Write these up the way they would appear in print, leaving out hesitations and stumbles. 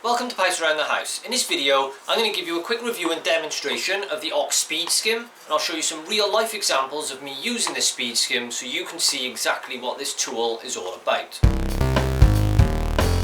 Welcome to Pouse around the house. In this video I'm going to give you a quick review and demonstration of the Ox Speedskim, and I'll show you some real life examples of me using this Speedskim so you can see exactly what this tool is all about.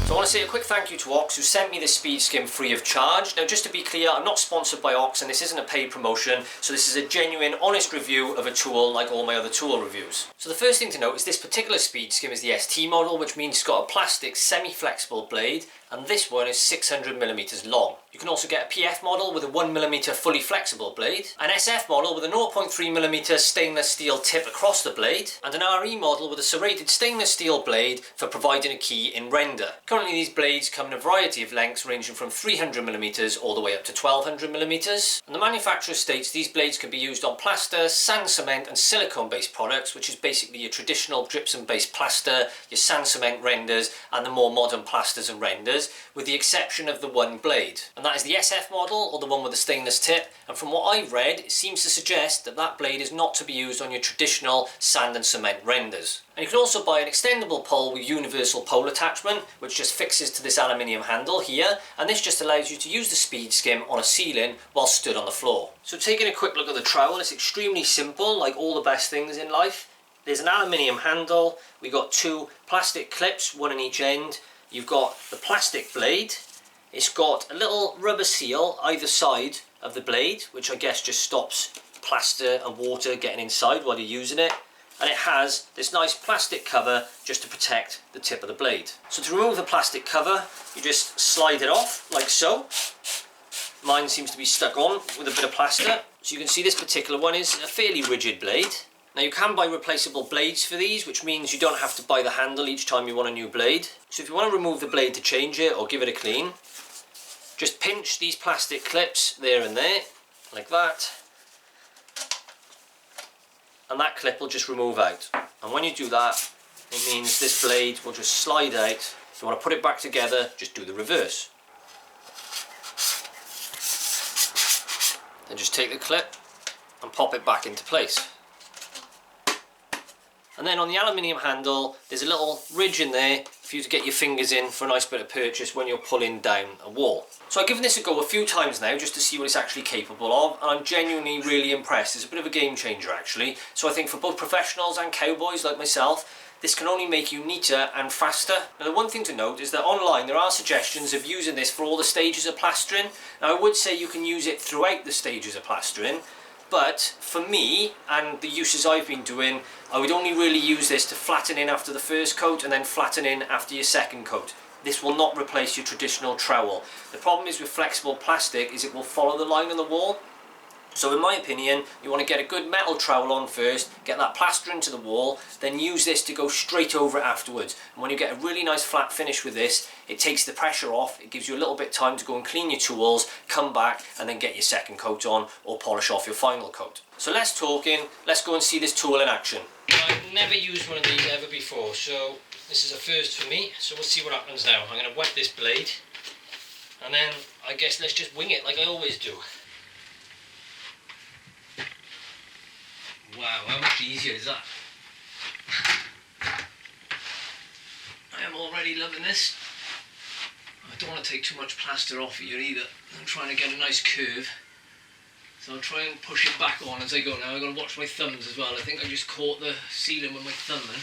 So I want to say a quick thank you to Ox who sent me this Speedskim free of charge. Now just to be clear, I'm not sponsored by Ox and this isn't a paid promotion, so this is a genuine, honest review of a tool like all my other tool reviews. So the first thing to note is this particular Speedskim is the ST model, which means it's got a plastic semi-flexible blade, and this one is 600mm long. You can also get a PF model with a 1mm fully flexible blade, an SF model with a 0.3mm stainless steel tip across the blade, and an RE model with a serrated stainless steel blade for providing a key in render. Currently these blades come in a variety of lengths ranging from 300mm all the way up to 1200mm, and the manufacturer states these blades can be used on plaster, sand cement and silicone based products, which is basically your traditional gypsum based plaster, your sand cement renders and the more modern plasters and renders, with the exception of the one blade. And that is the SF model, or the one with the stainless tip, and from what I've read it seems to suggest that that blade is not to be used on your traditional sand and cement renders. And you can also buy an extendable pole with universal pole attachment, which just fixes to this aluminium handle here, and this just allows you to use the Speedskim on a ceiling while stood on the floor. So taking a quick look at the trowel, it's extremely simple, like all the best things in life. There's an aluminium handle, we've got two plastic clips, one on each end. You've got the plastic blade, it's got a little rubber seal either side of the blade, which I guess just stops plaster and water getting inside while you're using it. And it has this nice plastic cover just to protect the tip of the blade. So to remove the plastic cover, you just slide it off like so. Mine seems to be stuck on with a bit of plaster. So you can see this particular one is a fairly rigid blade. Now you can buy replaceable blades for these, which means you don't have to buy the handle each time you want a new blade. So if you want to remove the blade to change it or give it a clean, just pinch these plastic clips there and there, like that. And that clip will just remove out. And when you do that, it means this blade will just slide out. If you want to put it back together, just do the reverse. Then just take the clip and pop it back into place. And then on the aluminium handle, there's a little ridge in there for you to get your fingers in for a nice bit of purchase when you're pulling down a wall. So I've given this a go a few times now just to see what it's actually capable of, and I'm genuinely really impressed. It's a bit of a game changer actually. So I think for both professionals and cowboys like myself, this can only make you neater and faster. Now the one thing to note is that online there are suggestions of using this for all the stages of plastering. Now I would say you can use it throughout the stages of plastering, but for me and the uses I've been doing, I would only really use this to flatten in after the first coat and then flatten in after your second coat. This will not replace your traditional trowel. The problem is with flexible plastic is it will follow the line on the wall. So in my opinion, you want to get a good metal trowel on first, get that plaster into the wall, then use this to go straight over it afterwards. And when you get a really nice flat finish with this, it takes the pressure off, it gives you a little bit of time to go and clean your tools, come back and then get your second coat on or polish off your final coat. So less talking, let's go and see this tool in action. I've never used one of these ever before, so this is a first for me, so we'll see what happens now. I'm going to wet this blade and then I guess let's just wing it like I always do. Wow, how much easier is that? I am already loving this. I don't want to take too much plaster off here either. I'm trying to get a nice curve. So I'll try and push it back on as I go now. I've got to watch my thumbs as well. I think I just caught the ceiling with my thumb then.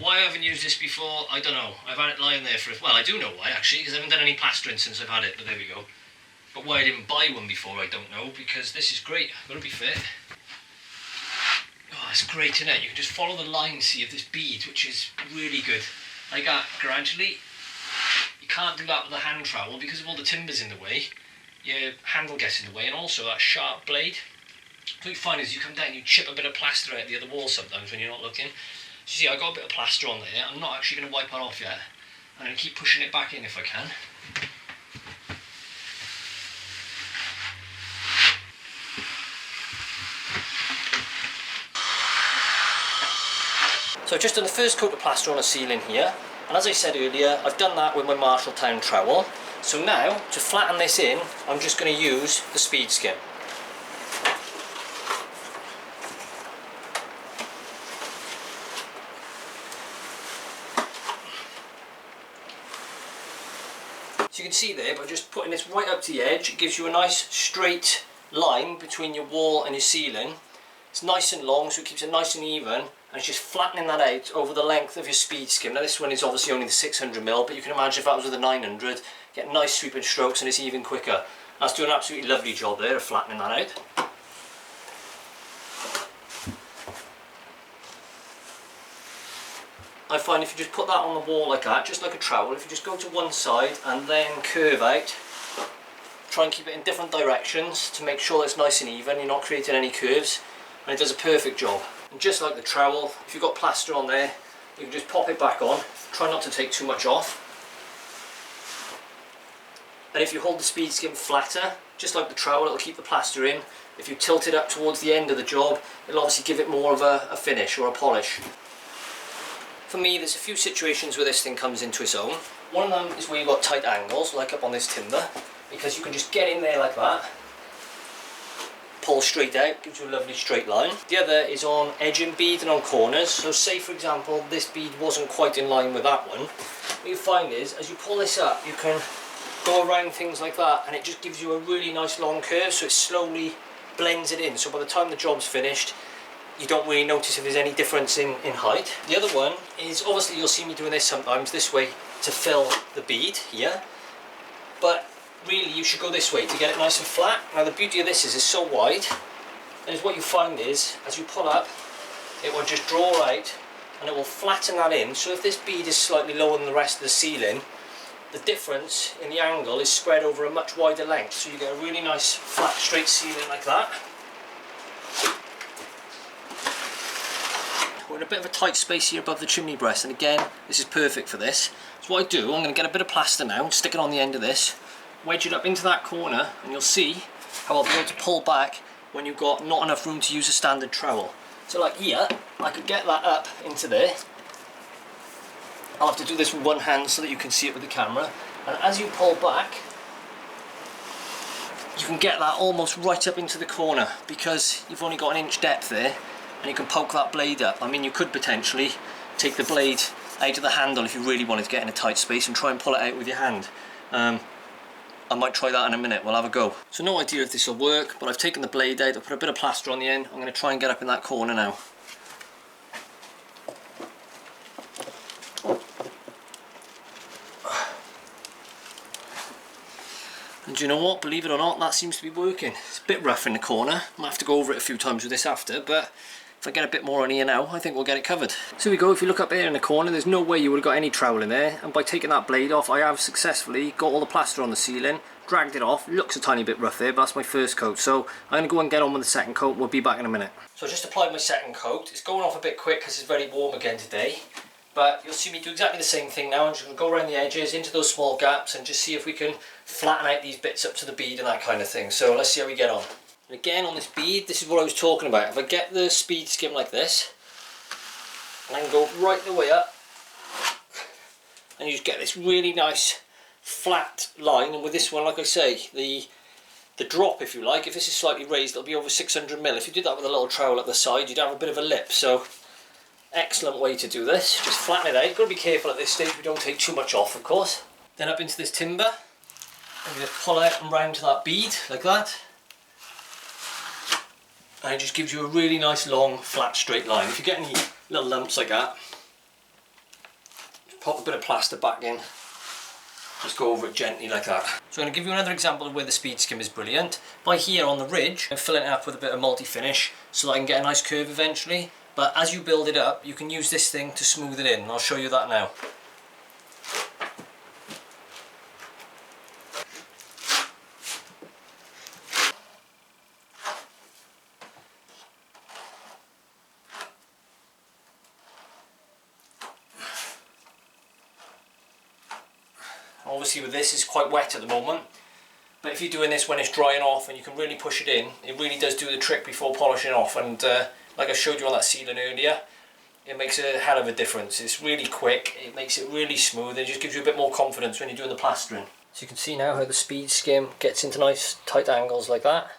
Why I haven't used this before, I don't know. I've had it lying there for, well, I do know why actually, because I haven't done any plastering since I've had it, but there we go. But why I didn't buy one before, I don't know, because this is great, I've got to be fair. Oh, it's great, isn't it? You can just follow the line, see, of this bead, which is really good. Like that, gradually. You can't do that with a hand trowel because of all the timbers in the way. Your handle gets in the way, and also that sharp blade. What you find is you come down, you chip a bit of plaster out the other wall sometimes when you're not looking. So you see, I got a bit of plaster on there. I'm not actually going to wipe that off yet. I'm going to keep pushing it back in if I can. So I've just done the first coat of plaster on a ceiling here, and as I said earlier, I've done that with my Marshalltown trowel. So now, to flatten this in, I'm just going to use the Speedskim. So you can see there, by just putting this right up to the edge, it gives you a nice straight line between your wall and your ceiling. It's nice and long, so it keeps it nice and even, and it's just flattening that out over the length of your speed skim. Now this one is obviously only the 600mm, but you can imagine if that was with a 900, get nice sweeping strokes and it's even quicker. That's doing an absolutely lovely job there of flattening that out. I find if you just put that on the wall like that, just like a trowel, if you just go to one side and then curve out, try and keep it in different directions to make sure it's nice and even, you're not creating any curves, and it does a perfect job. And just like the trowel, if you've got plaster on there, you can just pop it back on, try not to take too much off. And if you hold the speed skim flatter, just like the trowel, it'll keep the plaster in. If you tilt it up towards the end of the job, it'll obviously give it more of a finish or a polish. For me, there's a few situations where this thing comes into its own. One of them is where you've got tight angles, like up on this timber, because you can just get in there like that, pull straight out, gives you a lovely straight line. The other is on edging bead and on corners. So say for example, this bead wasn't quite in line with that one. What you find is, as you pull this up, you can go around things like that, and it just gives you a really nice long curve, so it slowly blends it in. So by the time the job's finished, you don't really notice if there's any difference in height. The other one is, obviously you'll see me doing this sometimes, this way to fill the bead here, but really you should go this way to get it nice and flat. Now the beauty of this is it's so wide, and what you find is, as you pull up, it will just draw out and it will flatten that in. So if this bead is slightly lower than the rest of the ceiling, the difference in the angle is spread over a much wider length, so you get a really nice flat straight ceiling like that. We're in a bit of a tight space here above the chimney breast, and again this is perfect for this. So what I do, I'm going to get a bit of plaster now, stick it on the end of this, wedge it up into that corner, and you'll see how I'll be able to pull back when you've got not enough room to use a standard trowel. So like here, I could get that up into there. I'll have to do this with one hand so that you can see it with the camera, and as you pull back, you can get that almost right up into the corner, because you've only got an inch depth there, and you can poke that blade up. I mean, you could potentially take the blade out of the handle if you really wanted to get in a tight space and try and pull it out with your hand. I might try that in a minute, we'll have a go. So no idea if this will work, but I've taken the blade out, I've put a bit of plaster on the end. I'm going to try and get up in that corner now. And do you know what, believe it or not, that seems to be working. It's a bit rough in the corner, I might have to go over it a few times with this after, but if I get a bit more on here now, I think we'll get it covered. So here we go, if you look up here in the corner, there's no way you would have got any trowel in there, and by taking that blade off, I have successfully got all the plaster on the ceiling, dragged it off. It looks a tiny bit rough there, but that's my first coat, so I'm going to go and get on with the second coat. We'll be back in a minute. So I just applied my second coat. It's going off a bit quick because it's very warm again today, but you'll see me do exactly the same thing now. I'm just going to go around the edges, into those small gaps, and just see if we can flatten out these bits up to the bead and that kind of thing. So let's see how we get on. And again, on this bead, this is what I was talking about. If I get the speed skim like this, and I can go right the way up, and you just get this really nice flat line. And with this one, like I say, the drop, if you like, if this is slightly raised, it'll be over 600mm. If you did that with a little trowel at the side, you'd have a bit of a lip. So excellent way to do this. Just flatten it out. You've got to be careful at this stage, we don't take too much off, of course. Then up into this timber, and you just pull out and round to that bead like that. And it just gives you a really nice long flat straight line. If you get any little lumps like that, just pop a bit of plaster back in, just go over it gently like that. So I'm going to give you another example of where the speed skim is brilliant. By here on the ridge, I'm filling it up with a bit of multi-finish so that I can get a nice curve eventually, but as you build it up you can use this thing to smooth it in, and I'll show you that now. Obviously with this, it's quite wet at the moment, but if you're doing this when it's drying off and you can really push it in, it really does do the trick before polishing off. And like I showed you on that ceiling earlier, it makes a hell of a difference. It's really quick, it makes it really smooth, and it just gives you a bit more confidence when you're doing the plastering. So you can see now how the speed skim gets into nice tight angles like that.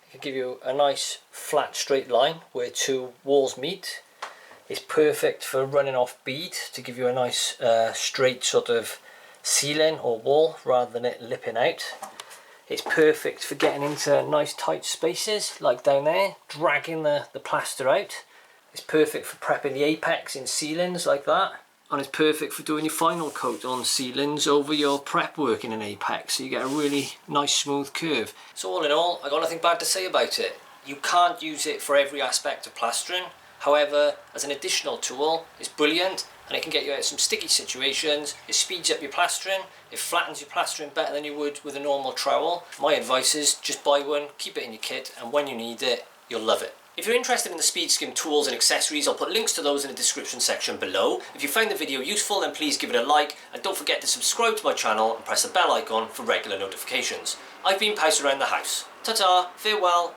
It can give you a nice flat straight line where two walls meet. It's perfect for running off bead to give you a nice straight sort of ceiling or wall rather than it lipping out. It's perfect for getting into nice tight spaces like down there, dragging the plaster out. It's perfect for prepping the apex in ceilings like that. And it's perfect for doing your final coat on ceilings over your prep work in an apex, so you get a really nice smooth curve. So all in all, I got nothing bad to say about it. You can't use it for every aspect of plastering. However, as an additional tool, it's brilliant and it can get you out of some sticky situations. It speeds up your plastering, it flattens your plastering better than you would with a normal trowel. My advice is just buy one, keep it in your kit, and when you need it, you'll love it. If you're interested in the Speedskim tools and accessories, I'll put links to those in the description section below. If you found the video useful, then please give it a like, and don't forget to subscribe to my channel and press the bell icon for regular notifications. I've been Pouse around the house. Ta-ta, farewell.